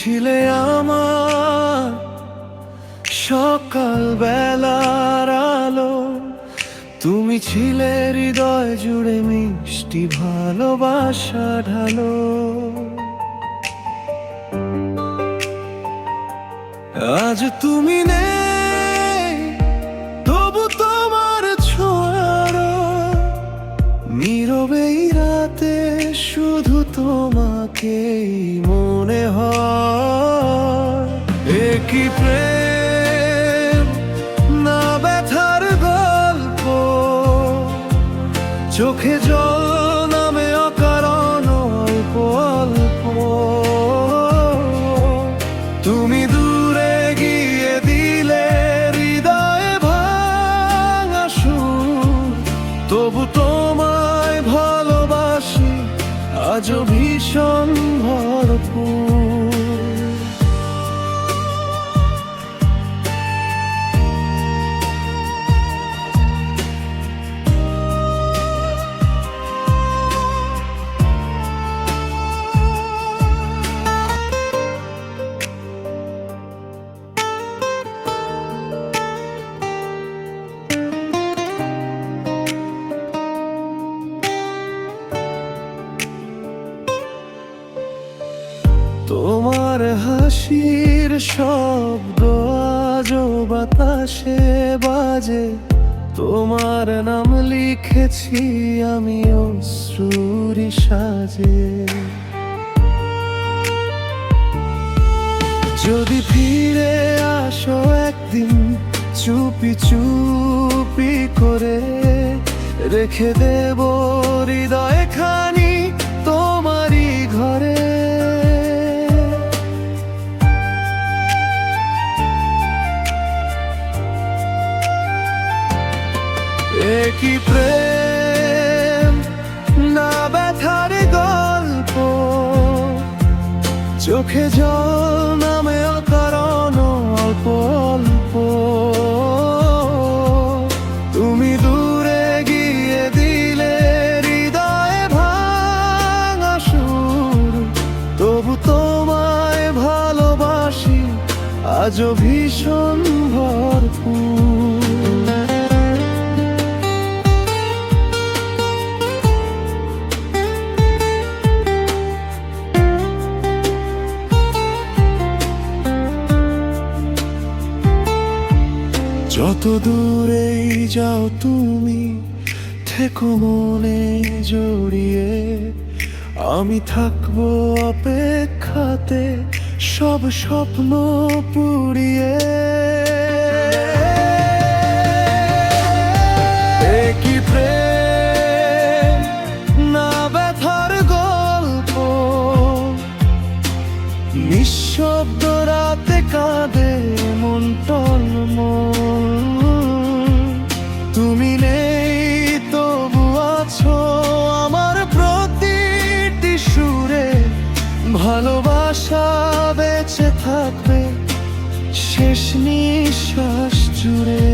ছিলে আমার সকাল বেলার আলো, তুমি ছিলে হৃদয় জুড়ে মিষ্টি ভালোবাসা ঢালো। আজ তুমি নেই, তবু তোমার ছোঁয়ার নীরবে এই রাতে শুধু তোমাকেই মনে হয়। একই প্রেম, না ব্যথার গল্প, চোখে জল নামে অকারণ অল্প অল্প। তুমি দূরে গিয়ে দিলে হৃদয়ে ভাঙা সুর, তবু তোমায় ভালোবাসি আজও ভীষণ ভরপুর। তোমার হাসির শব্দ আজও বাতাসে বাজে, তোমার নাম লিখেছি আমি অশ্রুর সাজে। যদি ফিরে আসো একদিন চুপি চুপি করে, রেখে দেব হৃদয় খানি তোমারই ঘরে। একই প্রেম, না ব্যথার গল্প, চোখে জল নামে অকারণ অল্প অল্প। তুমি দূরে গিয়ে দিলে হৃদয়ে ভাঙা সুর, তবু তোমায় ভালোবাসি আজও ভীষণ ভরপুর। যত দূরেই যাও তুমি থেকো মনে জড়িয়ে, আমি থাকবো অপেক্ষাতে সব স্বপ্ন পুড়িয়ে। একই প্রেম, না ব্যথার গল্প, নিঃশব্দ রাতে কাঁদে মন টলমল। তুমি নেই, তবু আছো আমার প্রতিটি সুরে, ভালোবাসা বেঁচে থাকবে শেষ নিঃশ্বাস জুড়ে।